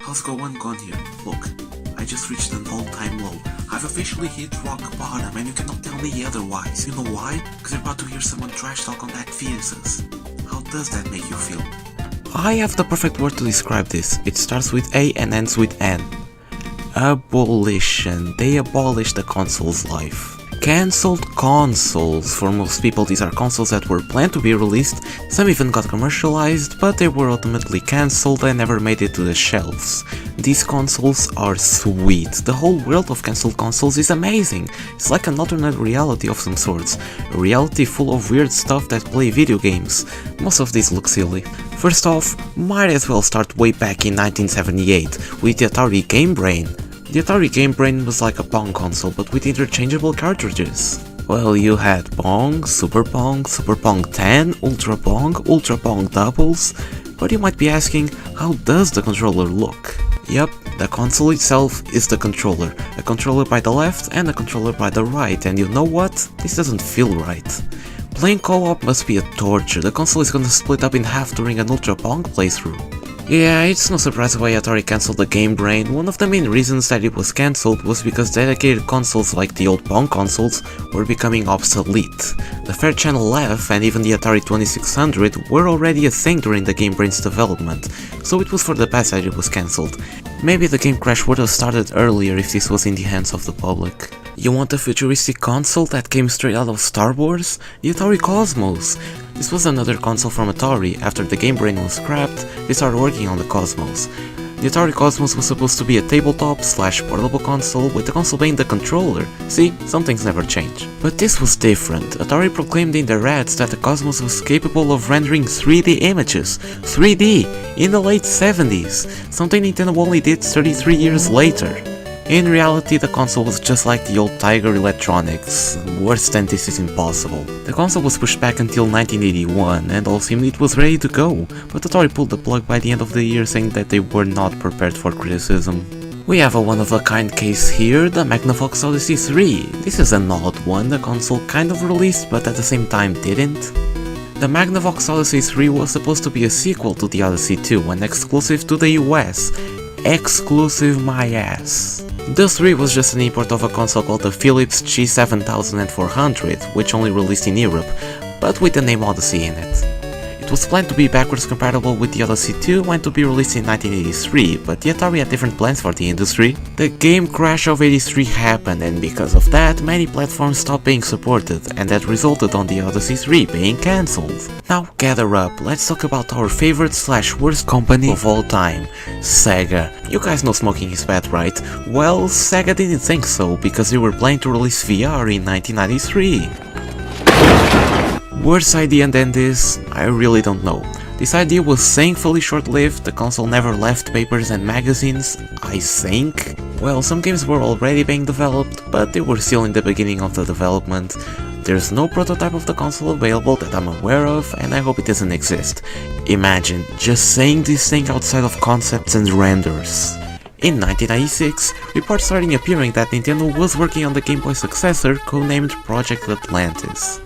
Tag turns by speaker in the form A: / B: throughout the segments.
A: How's it going, Gon here? Look, I just reached an all-time low. I've officially hit rock bottom and you cannot tell me otherwise. You know why? Because you're about to hear someone trash talk on that fetuses. How does that make you feel? I have the perfect word to describe this. It starts with A and ends with N. Abolition. They abolished the console's life. Cancelled consoles. For most people, these are consoles that were planned to be released, some even got commercialized, but they were ultimately cancelled and never made it to the shelves. These consoles are sweet. The whole world of cancelled consoles is amazing. It's like an alternate reality of some sorts, a reality full of weird stuff that play video games. Most of these look silly. First off, might as well start way back in 1978 with the Atari Game Brain. The Atari Game Brain was like a Pong console, but with interchangeable cartridges. Well, you had Pong, Super Pong 10, Ultra Pong doubles, but you might be asking, how does the controller look? Yep, the console itself is the controller, a controller by the left and a controller by the right, and you know what? This doesn't feel right. Playing co-op must be a torture. The console is gonna split up in half during an Ultra Pong playthrough. Yeah, it's no surprise why Atari cancelled the Game Brain. One of the main reasons that it was cancelled was because dedicated consoles like the old Pong consoles were becoming obsolete. The Fairchannel F and even the Atari 2600 were already a thing during the Game Brain's development, so it was for the best that it was cancelled. Maybe the game crash would have started earlier if this was in the hands of the public. You want a futuristic console that came straight out of Star Wars? The Atari Cosmos! This was another console from Atari. After the Game Brain was scrapped, they started working on the Cosmos. The Atari Cosmos was supposed to be a tabletop/portable console, with the console being the controller. See, some things never change. But this was different. Atari proclaimed in their ads that the Cosmos was capable of rendering 3D images. 3D! In the late 70s! Something Nintendo only did 33 years later. In reality, the console was just like the old Tiger Electronics. Worse than this is impossible. The console was pushed back until 1981 and all seemed it was ready to go, but Atari pulled the plug by the end of the year, saying that they were not prepared for criticism. We have a one-of-a-kind case here, the Magnavox Odyssey 3. This is an odd one. The console kind of released but at the same time didn't. The Magnavox Odyssey 3 was supposed to be a sequel to the Odyssey 2 and exclusive to the US. Exclusive my ass. The 3 was just an import of a console called the Philips G7400, which only released in Europe, but with the name Odyssey in it. It was planned to be backwards compatible with the Odyssey 2 and to be released in 1983, but the Atari had different plans for the industry. The game crash of 83 happened, and because of that, many platforms stopped being supported, and that resulted on the Odyssey 3 being cancelled. Now gather up, let's talk about our favorite/worst company of all time, Sega. You guys know smoking is bad, right? Well, Sega didn't think so, because they were planning to release VR in 1993. Worst idea than this? I really don't know. This idea was thankfully short-lived. The console never left papers and magazines, I think. Well, some games were already being developed, but they were still in the beginning of the development. There's no prototype of the console available that I'm aware of, and I hope it doesn't exist. Imagine just saying this thing outside of concepts and renders. In 1996, reports started appearing that Nintendo was working on the Game Boy successor, codenamed Project Atlantis.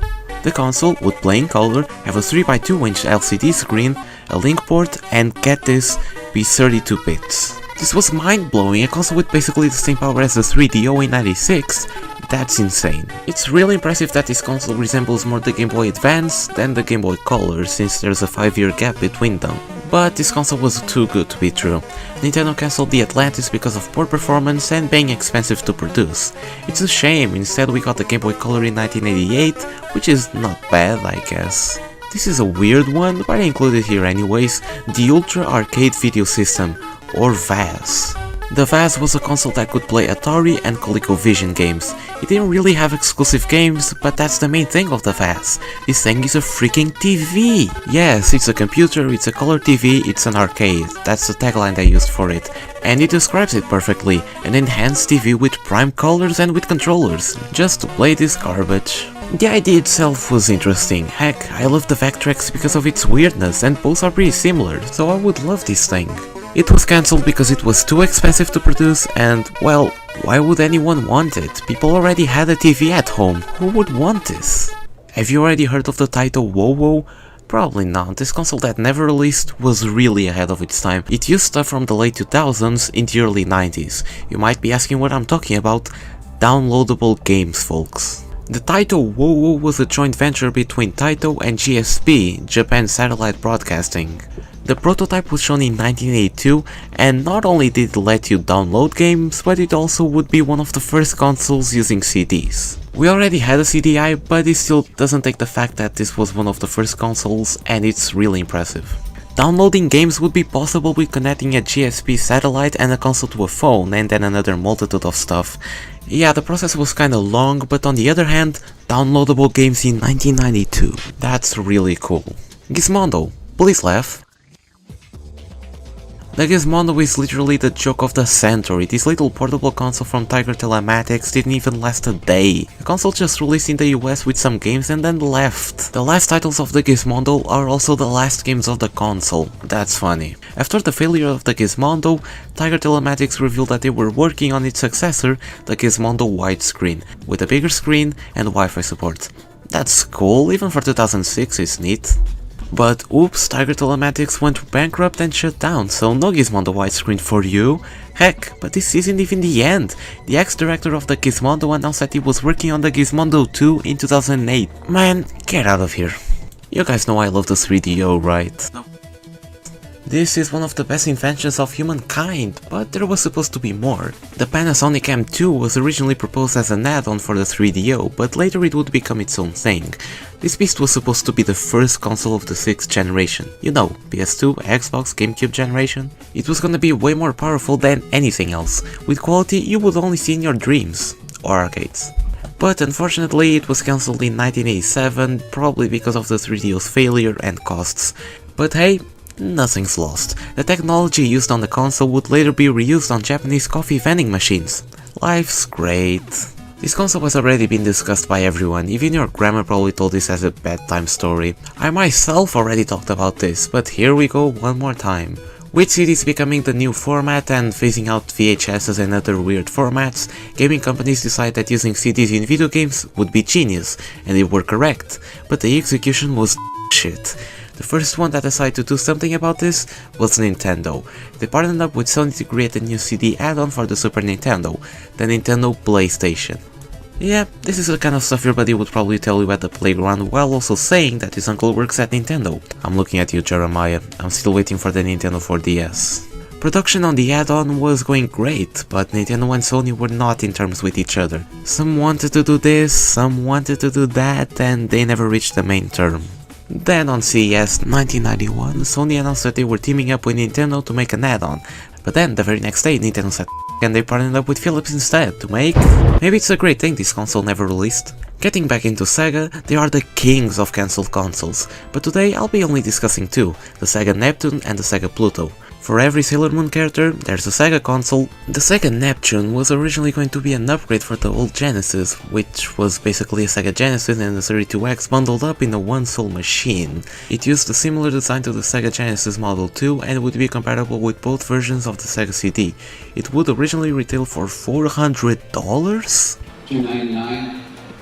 A: The console would play in color, have a 3x2-inch LCD screen, a link port, and get this, be 32 bits. This was mind-blowing, a console with basically the same power as the 3DO in 96. That's insane. It's really impressive that this console resembles more the Game Boy Advance than the Game Boy Color, since there's a 5-year gap between them. But this console was too good to be true. Nintendo cancelled the Atlantis because of poor performance and being expensive to produce. It's a shame, instead we got the Game Boy Color in 1988, which is not bad, I guess. This is a weird one, but I included here anyways, the Ultra Arcade Video System, or VAS. The VAS was a console that could play Atari and ColecoVision games. It didn't really have exclusive games, but that's the main thing of the VAS. This thing is a freaking TV! Yes, it's a computer, it's a color TV, it's an arcade. That's the tagline they used for it. And it describes it perfectly, an enhanced TV with prime colors and with controllers, just to play this garbage. The idea itself was interesting. Heck, I love the Vectrex because of its weirdness, and both are pretty similar, so I would love this thing. It was cancelled because it was too expensive to produce and, well, why would anyone want it? People already had a TV at home, who would want this? Have you already heard of the title WoWo? Probably not, this console that never released was really ahead of its time. It used stuff from the late 2000s into the early 90s. You might be asking what I'm talking about. Downloadable games, folks. The Taito WoWo was a joint venture between Taito and GSP, Japan Satellite Broadcasting. The prototype was shown in 1982, and not only did it let you download games, but it also would be one of the first consoles using CDs. We already had a CDI, but it still doesn't take the fact that this was one of the first consoles, and it's really impressive. Downloading games would be possible with connecting a GSP satellite and a console to a phone, and then another multitude of stuff. Yeah, the process was kinda long, but on the other hand, downloadable games in 1992. That's really cool. Gizmondo, please laugh. The Gizmondo is literally the joke of the century. This little portable console from Tiger Telematics didn't even last a day. The console just released in the US with some games and then left. The last titles of the Gizmondo are also the last games of the console. That's funny. After the failure of the Gizmondo, Tiger Telematics revealed that they were working on its successor, the Gizmondo widescreen, with a bigger screen and Wi-Fi support. That's cool, even for 2006 it's neat. But oops, Tiger Telematics went bankrupt and shut down, so no Gizmondo widescreen for you. Heck, but this isn't even the end. The ex-director of the Gizmondo announced that he was working on the Gizmondo 2 in 2008. Man, get out of here. You guys know I love the 3DO, right? No. This is one of the best inventions of humankind, but there was supposed to be more. The Panasonic M2 was originally proposed as an add-on for the 3DO, but later it would become its own thing. This beast was supposed to be the first console of the 6th generation. You know, PS2, Xbox, GameCube generation. It was gonna be way more powerful than anything else, with quality you would only see in your dreams, or arcades. But unfortunately it was cancelled in 1987, probably because of the 3DO's failure and costs. But hey, nothing's lost. The technology used on the console would later be reused on Japanese coffee vending machines. Life's great. This console has already been discussed by everyone, even your grandma probably told this as a bedtime story. I myself already talked about this, but here we go one more time. With CDs becoming the new format and phasing out VHSs and other weird formats, gaming companies decided that using CDs in video games would be genius, and they were correct, but the execution was shit. The first one that decided to do something about this was Nintendo. They partnered up with Sony to create a new CD add-on for the Super Nintendo, the Nintendo PlayStation. Yeah, this is the kind of stuff your buddy would probably tell you at the playground while also saying that his uncle works at Nintendo. I'm looking at you, Jeremiah. I'm still waiting for the Nintendo 4DS. Production on the add-on was going great, but Nintendo and Sony were not in terms with each other. Some wanted to do this, some wanted to do that, and they never reached the main term. Then on CES 1991, Sony announced that they were teaming up with Nintendo to make an add-on, but then the very next day Nintendo said and they partnered up with Philips instead to make... Maybe it's a great thing this console never released. Getting back into Sega, they are the kings of cancelled consoles, but today I'll be only discussing two, the Sega Neptune and the Sega Pluto. For every Sailor Moon character, there's a Sega console. The Sega Neptune was originally going to be an upgrade for the old Genesis, which was basically a Sega Genesis and a 32X bundled up in a one-sole machine. It used a similar design to the Sega Genesis Model 2 and would be compatible with both versions of the Sega CD. It would originally retail for $400? $299,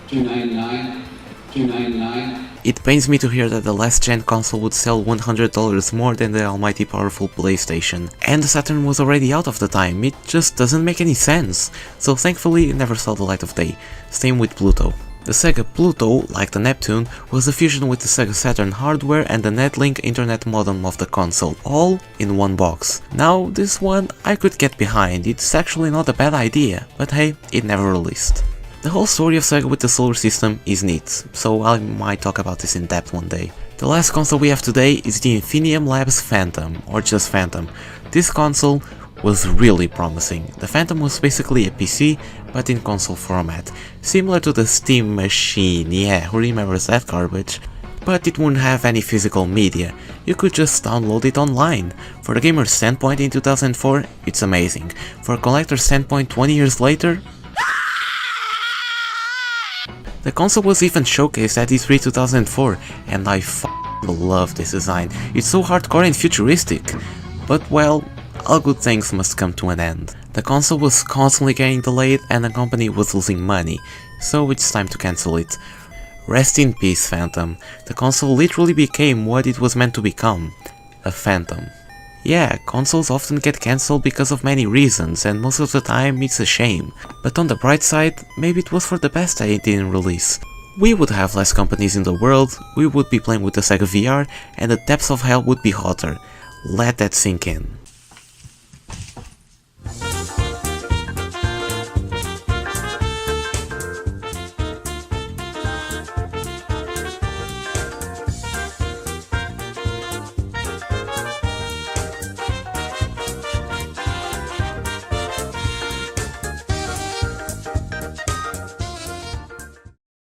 A: $299, $299. It pains me to hear that the last gen console would sell $100 more than the almighty powerful PlayStation. And the Saturn was already out of the time, it just doesn't make any sense. So thankfully it never saw the light of day. Same with Pluto. The Sega Pluto, like the Neptune, was a fusion with the Sega Saturn hardware and the Netlink internet modem of the console, all in one box. Now this one I could get behind, it's actually not a bad idea, but hey, it never released. The whole story of Sega with the solar system is neat, so I might talk about this in depth one day. The last console we have today is the Infinium Labs Phantom, or just Phantom. This console was really promising. The Phantom was basically a PC, but in console format, similar to the Steam Machine, yeah, who remembers that garbage? But it wouldn't have any physical media, you could just download it online. For the gamer's standpoint in 2004, it's amazing. For a collector's standpoint 20 years later, the console was even showcased at E3 2004, and I love this design. It's so hardcore and futuristic. But well, all good things must come to an end. The console was constantly getting delayed and the company was losing money, so it's time to cancel it. Rest in peace, Phantom. The console literally became what it was meant to become, a phantom. Yeah, consoles often get cancelled because of many reasons, and most of the time it's a shame. But on the bright side, maybe it was for the best that it didn't release. We would have less companies in the world, we would be playing with the Sega VR, and the depths of hell would be hotter. Let that sink in.